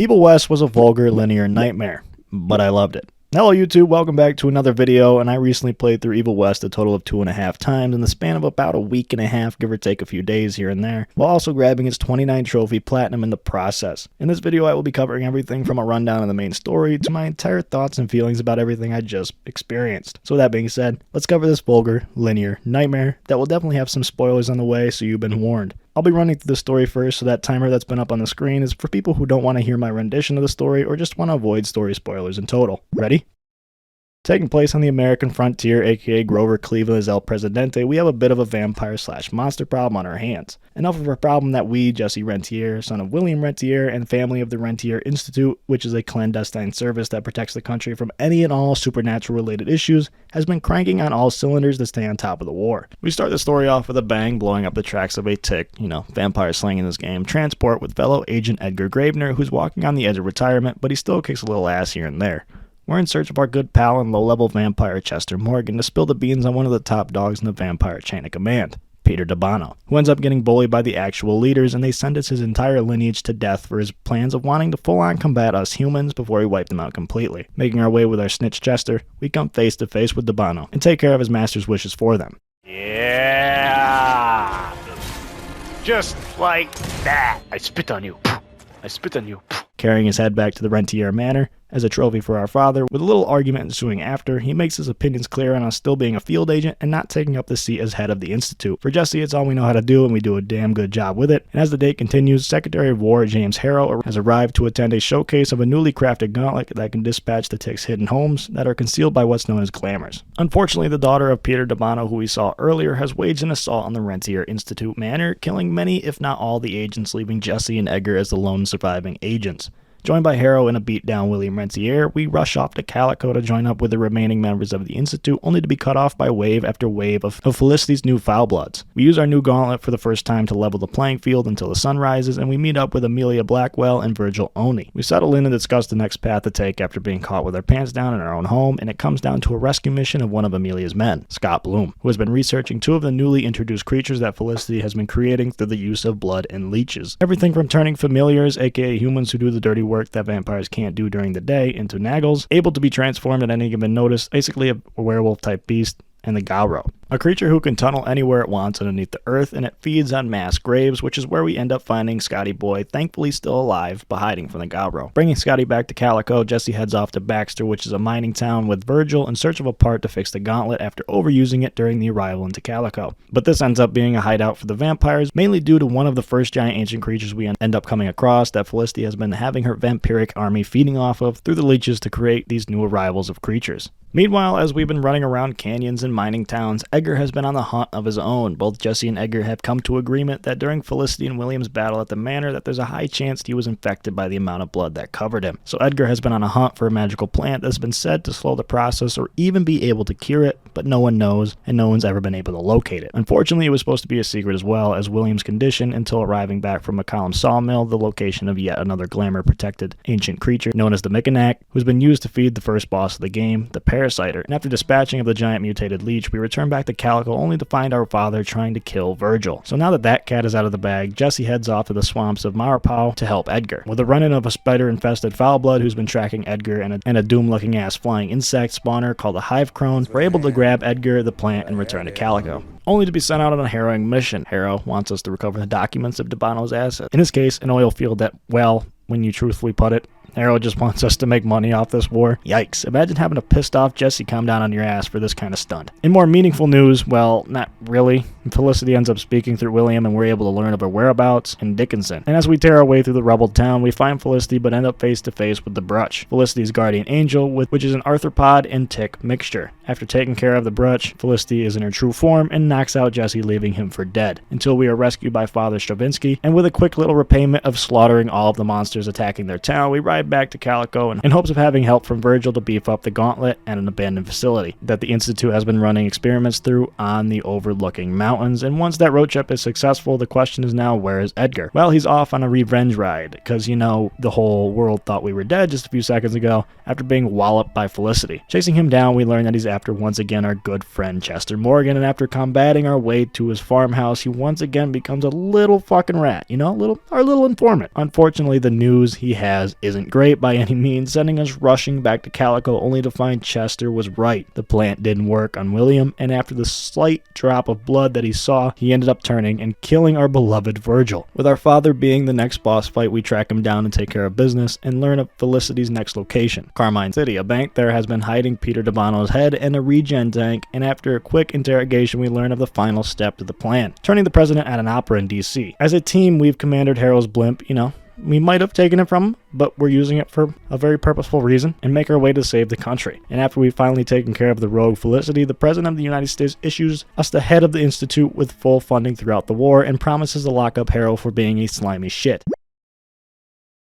Evil West was a vulgar linear nightmare, but I loved it. Hello YouTube, welcome back to another video, and I recently played through Evil West a total of 2.5 times in the span of about a week and a half, give or take a few days here and there, while also grabbing its 29 trophy platinum in the process. In this video I will be covering everything from a rundown of the main story to my entire thoughts and feelings about everything I just experienced. So with that being said, let's cover this vulgar, linear nightmare that will definitely have some spoilers on the way, so you've been warned. I'll be running through the story first, so that timer that's been up on the screen is for people who don't want to hear my rendition of the story or just want to avoid story spoilers in total. Ready? Taking place on the American frontier, aka Grover Cleveland's El Presidente, we have a bit of a vampire/monster problem on our hands. Enough of a problem that we, Jesse Rentier, son of William Rentier, and family of the Rentier Institute, which is a clandestine service that protects the country from any and all supernatural-related issues, has been cranking on all cylinders to stay on top of the war. We start the story off with a bang, blowing up the tracks of a vampire slang in this game, transport with fellow agent Edgar Gravener, who's walking on the edge of retirement, but he still kicks a little ass here and there. We're in search of our good pal and low-level vampire Chester Morgan to spill the beans on one of the top dogs in the vampire chain of command, Peter DeBano, who ends up getting bullied by the actual leaders, and they sentence his entire lineage to death for his plans of wanting to full-on combat us humans before we wipe them out completely. Making our way with our snitch Chester, we come face to face with DeBano and take care of his master's wishes for them. Yeah! Just like that. I spit on you. I spit on you. Carrying his head back to the Rentier Manor as a trophy for our father, with a little argument ensuing after, he makes his opinions clear on us still being a field agent and not taking up the seat as head of the Institute. For Jesse, it's all we know how to do, and we do a damn good job with it. And as the date continues, Secretary of War James Harrow has arrived to attend a showcase of a newly crafted gauntlet that can dispatch the Tick's hidden homes that are concealed by what's known as glamours. Unfortunately, the daughter of Peter DeBano, who we saw earlier, has waged an assault on the Rentier Institute Manor, killing many, if not all, the agents, leaving Jesse and Edgar as the lone surviving agents. Joined by Harrow and a beat-down William Rentier, we rush off to Calico to join up with the remaining members of the Institute, only to be cut off by wave after wave of Felicity's new foul-bloods. We use our new gauntlet for the first time to level the playing field until the sun rises, and we meet up with Amelia Blackwell and Virgil Oney. We settle in and discuss the next path to take after being caught with our pants down in our own home, and it comes down to a rescue mission of one of Amelia's men, Scott Bloom, who has been researching two of the newly introduced creatures that Felicity has been creating through the use of blood and leeches. Everything from turning familiars, aka humans who do the dirty work that vampires can't do during the day, into naggles, able to be transformed at any given notice, basically a werewolf type beast, and the Gauro, a creature who can tunnel anywhere it wants underneath the earth, and it feeds on mass graves, which is where we end up finding Scotty Boy, thankfully still alive, but hiding from the Gauro. Bringing Scotty back to Calico, Jesse heads off to Baxter, which is a mining town, with Virgil in search of a part to fix the gauntlet after overusing it during the arrival into Calico. But this ends up being a hideout for the vampires, mainly due to one of the first giant ancient creatures we end up coming across that Felicity has been having her vampiric army feeding off of through the leeches to create these new arrivals of creatures. Meanwhile, as we've been running around canyons and mining towns, Edgar has been on the hunt of his own. Both Jesse and Edgar have come to agreement that during Felicity and William's battle at the manor that there's a high chance he was infected by the amount of blood that covered him. So Edgar has been on a hunt for a magical plant that's been said to slow the process or even be able to cure it, but no one knows, and no one's ever been able to locate it. Unfortunately, it was supposed to be a secret as well, as William's condition until arriving back from McCollum Sawmill, the location of yet another glamour-protected ancient creature known as the Mikanak, who's been used to feed the first boss of the game, the Parasiter. And after dispatching of the giant mutated leech, we return back to Calico only to find our father trying to kill Virgil. So now that that cat is out of the bag, Jesse heads off to the swamps of Maripau to help Edgar. With a run-in of a spider-infested foulblood who's been tracking Edgar and a doom-looking ass flying insect spawner called a hive crone, we're able to grab Edgar, the plant, and return to Calico, only to be sent out on a harrowing mission. Harrow wants us to recover the documents of DeBano's assets. In this case, an oil field that, well, when you truthfully put it, Harrow just wants us to make money off this war. Yikes. Imagine having a pissed off Jesse come down on your ass for this kind of stunt. In more meaningful news, well, not really. Felicity ends up speaking through William, and we're able to learn of her whereabouts in Dickinson. And as we tear our way through the rubbled town, we find Felicity but end up face to face with the Brutch, Felicity's guardian angel, which is an arthropod and tick mixture. After taking care of the Brutch, Felicity is in her true form and knocks out Jesse, leaving him for dead, until we are rescued by Father Stravinsky, and with a quick little repayment of slaughtering all of the monsters attacking their town, we ride back to Calico in hopes of having help from Virgil to beef up the gauntlet and an abandoned facility that the Institute has been running experiments through on the overlooking mountain. mountains, and once that road trip is successful, the question is now, where is Edgar? Well, he's off on a revenge ride, because the whole world thought we were dead just a few seconds ago after being walloped by Felicity. Chasing him down, we learn that he's after once again our good friend Chester Morgan, and after combating our way to his farmhouse, he once again becomes a little fucking rat, our little informant. Unfortunately, the news he has isn't great by any means, sending us rushing back to Calico only to find Chester was right. The plant didn't work on William, and after the slight drop of blood that he saw, he ended up turning and killing our beloved Virgil. With our father being the next boss fight, we track him down and take care of business and learn of Felicity's next location, Carmine City. A bank there has been hiding Peter Devano's head and a regen tank, and after a quick interrogation, we learn of the final step to the plan, turning the president at an opera in DC. As a team, we've commanded Harold's blimp, we might have taken it from him, but we're using it for a very purposeful reason and make our way to save the country. And after we've finally taken care of the rogue Felicity, the President of the United States issues us the head of the Institute with full funding throughout the war and promises to lock up Harold for being a slimy shit.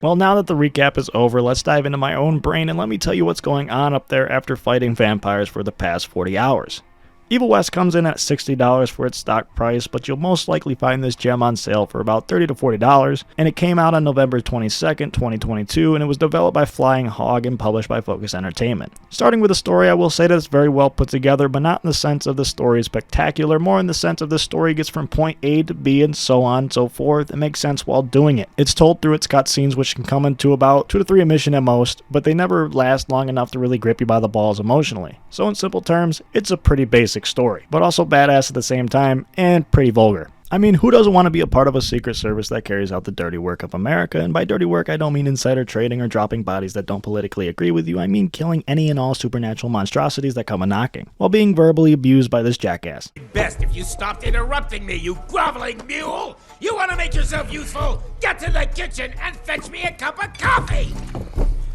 Well, now that the recap is over, let's dive into my own brain and let me tell you what's going on up there after fighting vampires for the past 40 hours. Evil West comes in at $60 for its stock price, but you'll most likely find this gem on sale for about $30 to $40, and it came out on November 22nd, 2022, and it was developed by Flying Hog and published by Focus Entertainment. Starting with the story, I will say that it's very well put together, but not in the sense of the story is spectacular, more in the sense of the story gets from point A to B and so on and so forth. It makes sense while doing it. It's told through its cutscenes, which can come into about 2 to 3 a mission at most, but they never last long enough to really grip you by the balls emotionally. So in simple terms, it's a pretty basic story, but also badass at the same time and pretty vulgar. I mean, who doesn't want to be a part of a secret service that carries out the dirty work of America? And by dirty work, I don't mean insider trading or dropping bodies that don't politically agree with you. I mean killing any and all supernatural monstrosities that come a-knocking, while being verbally abused by this jackass. Best if you stopped interrupting me, you groveling mule! You want to make yourself useful? Get to the kitchen and fetch me a cup of coffee!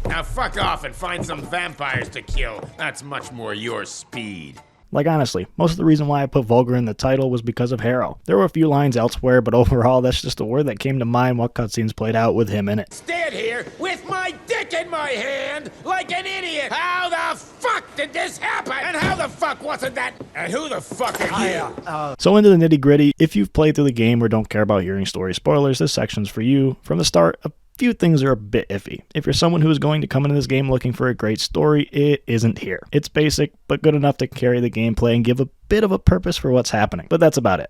Now fuck off and find some vampires to kill. That's much more your speed. Like honestly, most of the reason why I put vulgar in the title was because of Harrow. There were a few lines elsewhere, but overall that's just a word that came to mind while cutscenes played out with him in it. Stand here with my dick in my hand like an idiot! How the fuck did this happen? And how the fuck wasn't that? And who the fuck are you? So into the nitty gritty, if you've played through the game or don't care about hearing story spoilers, this section's for you. From the start, few things are a bit iffy. If you're someone who is going to come into this game looking for a great story, it isn't here. It's basic, but good enough to carry the gameplay and give a bit of a purpose for what's happening. But that's about it.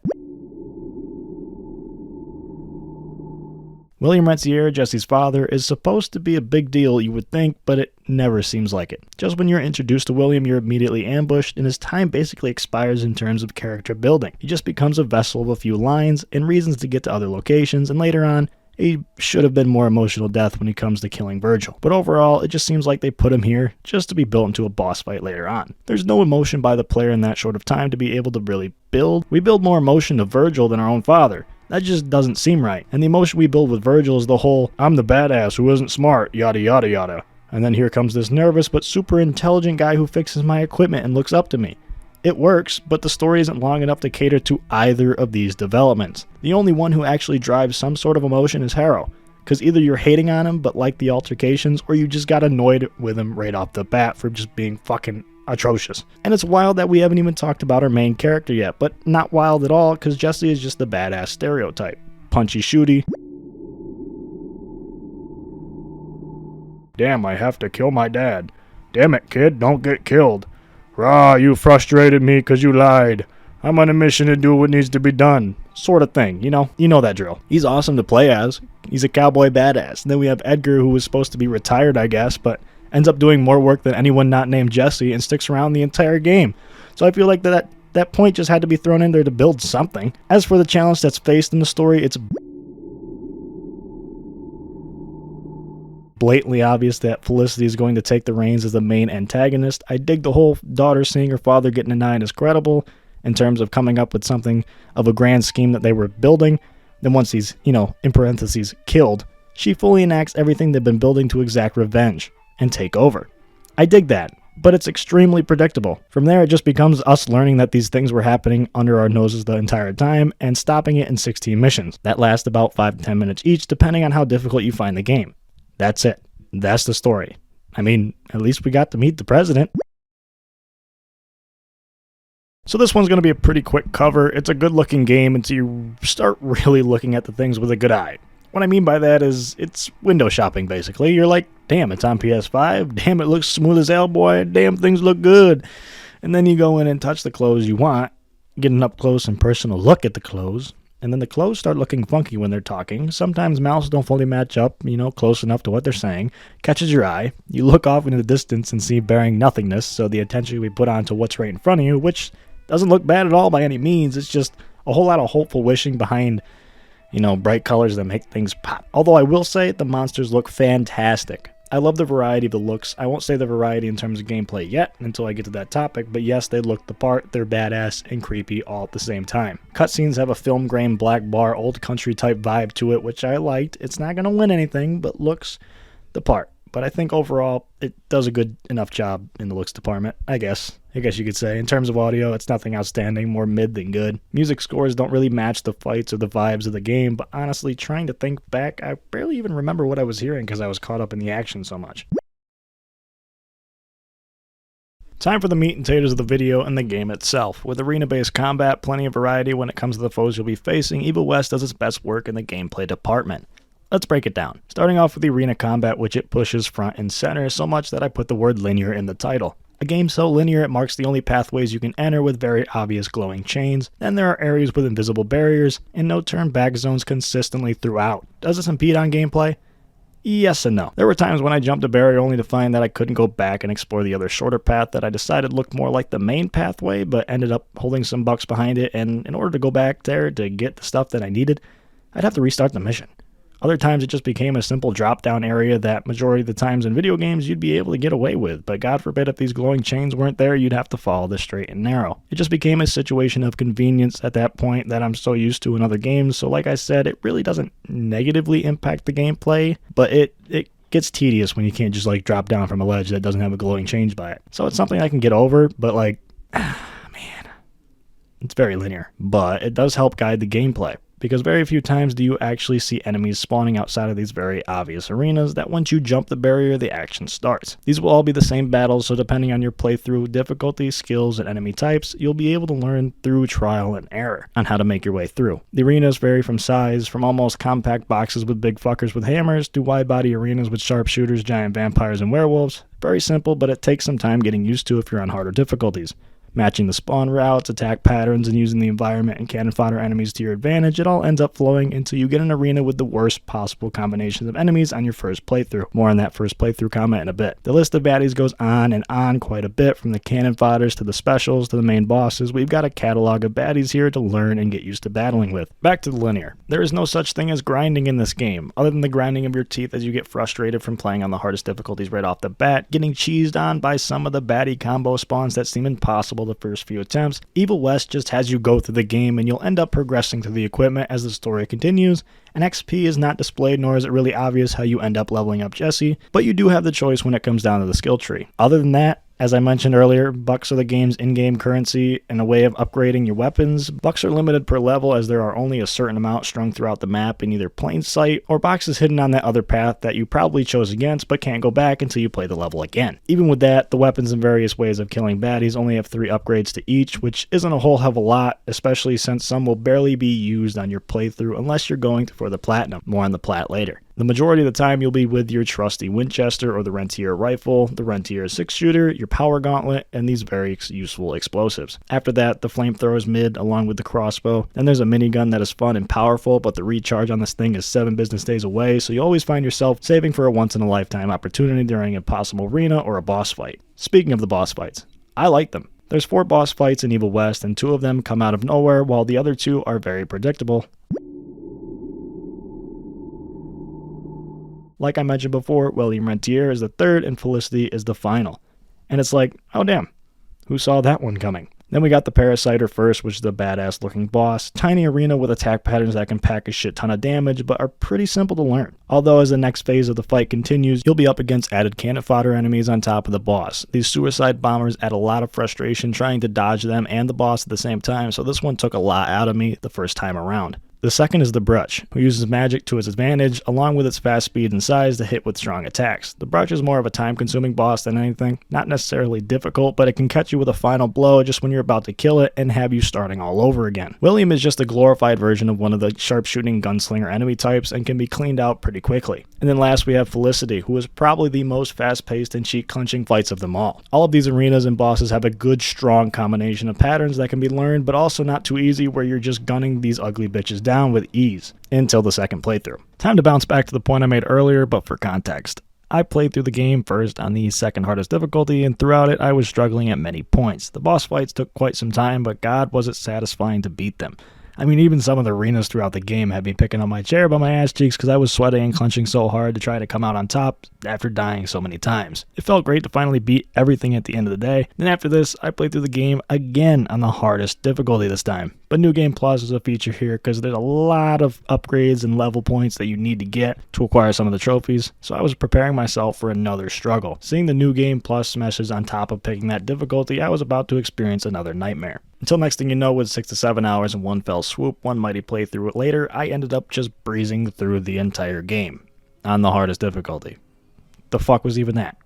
William Rentier, Jesse's father, is supposed to be a big deal, you would think, but it never seems like it. Just when you're introduced to William, you're immediately ambushed, and his time basically expires in terms of character building. He just becomes a vessel of a few lines and reasons to get to other locations, and later on, he should have been more emotional death when it comes to killing Virgil. But overall, it just seems like they put him here just to be built into a boss fight later on. There's no emotion by the player in that short of time to be able to really build. We build more emotion to Virgil than our own father. That just doesn't seem right. And the emotion we build with Virgil is the whole, I'm the badass who isn't smart, yada yada yada. And then here comes this nervous but super intelligent guy who fixes my equipment and looks up to me. It works, but the story isn't long enough to cater to either of these developments. The only one who actually drives some sort of emotion is Harrow, because either you're hating on him but like the altercations, or you just got annoyed with him right off the bat for just being fucking atrocious. And it's wild that we haven't even talked about our main character yet, but not wild at all, because Jesse is just the badass stereotype. Punchy shooty. Damn, I have to kill my dad. Damn it, kid, don't get killed. Rah, you frustrated me because you lied. I'm on a mission to do what needs to be done. Sort of thing, you know that drill. He's awesome to play as. He's a cowboy badass. And then we have Edgar, who was supposed to be retired, I guess, but ends up doing more work than anyone not named Jesse and sticks around the entire game. So I feel like that point just had to be thrown in there to build something. As for the challenge that's faced in the story, it's blatantly obvious that Felicity is going to take the reins as the main antagonist. I dig the whole daughter seeing her father getting denied as credible in terms of coming up with something of a grand scheme that they were building. Then once he's, in parentheses, killed, she fully enacts everything they've been building to exact revenge and take over. I dig that, but it's extremely predictable. From there, it just becomes us learning that these things were happening under our noses the entire time and stopping it in 16 missions that last about 5 to 10 minutes each, depending on how difficult you find the game. That's it. That's the story. I mean, at least we got to meet the president. So this one's going to be a pretty quick cover. It's a good looking game until you start really looking at the things with a good eye. What I mean by that is it's window shopping basically. You're like, damn, it's on PS5. Damn, it looks smooth as hell, boy. Damn, things look good. And then you go in and touch the clothes you want, get an up close and personal look at the clothes. And then the clothes start looking funky when they're talking. Sometimes mouths don't fully match up, close enough to what they're saying. Catches your eye. You look off into the distance and see bearing nothingness, so the attention we put onto what's right in front of you, which doesn't look bad at all by any means. It's just a whole lot of hopeful wishing behind, bright colors that make things pop. Although I will say the monsters look fantastic. I love the variety of the looks. I won't say the variety in terms of gameplay yet until I get to that topic, but yes, they look the part, they're badass and creepy all at the same time. Cutscenes have a film grain black bar, old country type vibe to it, which I liked. It's not going to win anything, but looks the part. But I think overall, it does a good enough job in the looks department, I guess you could say. In terms of audio, it's nothing outstanding, more mid than good. Music scores don't really match the fights or the vibes of the game, but honestly, trying to think back, I barely even remember what I was hearing because I was caught up in the action so much. Time for the meat and taters of the video and the game itself. With arena-based combat, plenty of variety when it comes to the foes you'll be facing, Evil West does its best work in the gameplay department. Let's break it down. Starting off with the arena combat, which it pushes front and center so much that I put the word linear in the title. A game so linear it marks the only pathways you can enter with very obvious glowing chains. Then there are areas with invisible barriers, and no turn back zones consistently throughout. Does this impede on gameplay? Yes and no. There were times when I jumped a barrier only to find that I couldn't go back and explore the other shorter path that I decided looked more like the main pathway, but ended up holding some bucks behind it, and in order to go back there to get the stuff that I needed, I'd have to restart the mission. Other times it just became a simple drop-down area that majority of the times in video games you'd be able to get away with, but God forbid if these glowing chains weren't there, you'd have to follow the straight and narrow. It just became a situation of convenience at that point that I'm so used to in other games, so like I said, it really doesn't negatively impact the gameplay, but it gets tedious when you can't just drop down from a ledge that doesn't have a glowing chain by it. So it's something I can get over, but man, it's very linear. But it does help guide the gameplay, because very few times do you actually see enemies spawning outside of these very obvious arenas that once you jump the barrier, the action starts. These will all be the same battles, so depending on your playthrough difficulty, skills, and enemy types, you'll be able to learn through trial and error on how to make your way through. The arenas vary from size, from almost compact boxes with big fuckers with hammers, to wide-body arenas with sharpshooters, giant vampires, and werewolves. Very simple, but it takes some time getting used to if you're on harder difficulties. Matching the spawn routes, attack patterns, and using the environment and cannon fodder enemies to your advantage, it all ends up flowing until you get an arena with the worst possible combinations of enemies on your first playthrough. More on that first playthrough comment in a bit. The list of baddies goes on and on quite a bit, from the cannon fodders to the specials to the main bosses. We've got a catalog of baddies here to learn and get used to battling with. Back to the linear. There is no such thing as grinding in this game, other than the grinding of your teeth as you get frustrated from playing on the hardest difficulties right off the bat, getting cheesed on by some of the baddie combo spawns that seem impossible the first few attempts. Evil West just has you go through the game and you'll end up progressing through the equipment as the story continues, and XP is not displayed, nor is it really obvious how you end up leveling up Jesse, but you do have the choice when it comes down to the skill tree. Other than that, as I mentioned earlier, bucks are the game's in-game currency and a way of upgrading your weapons. Bucks are limited per level as there are only a certain amount strung throughout the map in either plain sight or boxes hidden on that other path that you probably chose against but can't go back until you play the level again. Even with that, the weapons and various ways of killing baddies only have 3 upgrades to each, which isn't a whole hell of a lot, especially since some will barely be used on your playthrough unless you're going for the platinum. More on the plat later. The majority of the time you'll be with your trusty Winchester or the Rentier rifle, the Rentier 6-shooter, your power gauntlet, and these very useful explosives. After that, the flamethrower is mid along with the crossbow. Then there's a minigun that is fun and powerful, but the recharge on this thing is 7 business days away, so you always find yourself saving for a once-in-a-lifetime opportunity during a possible arena or a boss fight. Speaking of the boss fights, I like them. There's 4 boss fights in Evil West, and 2 of them come out of nowhere, while the other 2 are very predictable. Like I mentioned before, William Rentier is the 3rd and Felicity is the final. And it's like, oh damn, who saw that one coming? Then we got the Parasiter first, which is a badass looking boss. Tiny arena with attack patterns that can pack a shit ton of damage, but are pretty simple to learn. Although as the next phase of the fight continues, you'll be up against added cannon fodder enemies on top of the boss. These suicide bombers add a lot of frustration trying to dodge them and the boss at the same time, so this one took a lot out of me the first time around. The second is the Brutch, who uses magic to its advantage, along with its fast speed and size to hit with strong attacks. The Brutch is more of a time-consuming boss than anything, not necessarily difficult, but it can catch you with a final blow just when you're about to kill it and have you starting all over again. William is just a glorified version of one of the sharpshooting gunslinger enemy types and can be cleaned out pretty quickly. And then last we have Felicity, who is probably the most fast-paced and cheek-clenching fights of them all. All of these arenas and bosses have a good, strong combination of patterns that can be learned, but also not too easy where you're just gunning these ugly bitches down with ease until the second playthrough. Time to bounce back to the point I made earlier, but for context. I played through the game first on the second hardest difficulty, and throughout it I was struggling at many points. The boss fights took quite some time, but god was it satisfying to beat them. I mean, even some of the arenas throughout the game had me picking up my chair by my ass cheeks because I was sweating and clenching so hard to try to come out on top after dying so many times. It felt great to finally beat everything at the end of the day. Then after this, I played through the game again on the hardest difficulty this time. But New Game Plus is a feature here because there's a lot of upgrades and level points that you need to get to acquire some of the trophies, so I was preparing myself for another struggle. Seeing the New Game Plus meshes on top of picking that difficulty, I was about to experience another nightmare. Until next thing you know, with 6 to 7 hours in one fell swoop, one mighty playthrough later, I ended up just breezing through the entire game on the hardest difficulty. The fuck was even that?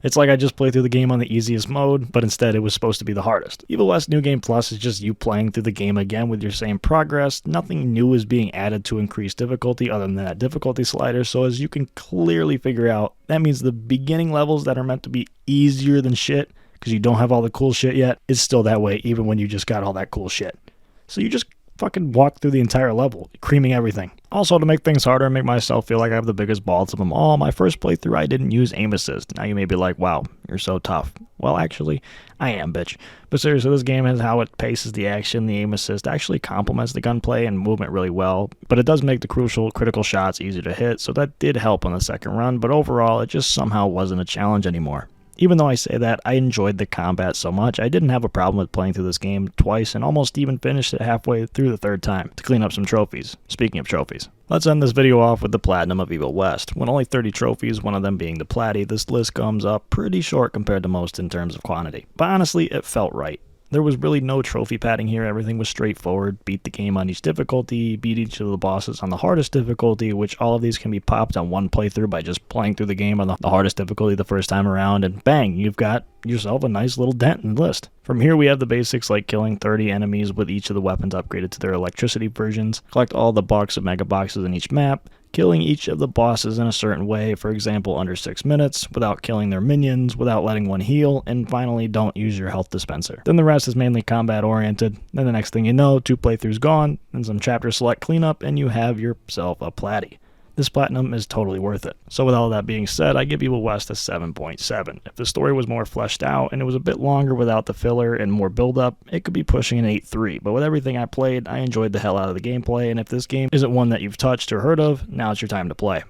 It's like I just played through the game on the easiest mode, but instead it was supposed to be the hardest. Evil West New Game Plus is just you playing through the game again with your same progress. Nothing new is being added to increase difficulty other than that difficulty slider, so as you can clearly figure out, that means the beginning levels that are meant to be easier than shit, because you don't have all the cool shit yet, is still that way even when you just got all that cool shit. So you just fucking walk through the entire level, creaming everything. Also, to make things harder and make myself feel like I have the biggest balls of them all, my first playthrough I didn't use aim assist. Now you may be like, wow, you're so tough. Well, actually, I am, bitch. But seriously, this game has how it paces the action. The aim assist actually complements the gunplay and movement really well, but it does make the critical shots easier to hit, so that did help on the second run, but overall, it just somehow wasn't a challenge anymore. Even though I say that, I enjoyed the combat so much, I didn't have a problem with playing through this game twice and almost even finished it halfway through the third time to clean up some trophies. Speaking of trophies, let's end this video off with the Platinum of Evil West. With only 30 trophies, one of them being the Platty, this list comes up pretty short compared to most in terms of quantity. But honestly, it felt right. There was really no trophy padding here, everything was straightforward. Beat the game on each difficulty, beat each of the bosses on the hardest difficulty, which all of these can be popped on one playthrough by just playing through the game on the hardest difficulty the first time around, and bang, you've got yourself a nice little dent in the list. From here we have the basics like killing 30 enemies with each of the weapons upgraded to their electricity versions, collect all the bucks of mega boxes in each map, killing each of the bosses in a certain way, for example under 6 minutes, without killing their minions, without letting one heal, and finally don't use your health dispenser. Then the rest is mainly combat oriented, then the next thing you know, 2 playthroughs gone, and some chapter select cleanup, and you have yourself a Platty. This Platinum is totally worth it. So with all that being said, I give Evil West a 7.7. If the story was more fleshed out and it was a bit longer without the filler and more build up, it could be pushing an 8.3. But with everything I played, I enjoyed the hell out of the gameplay, and if this game isn't one that you've touched or heard of, now it's your time to play.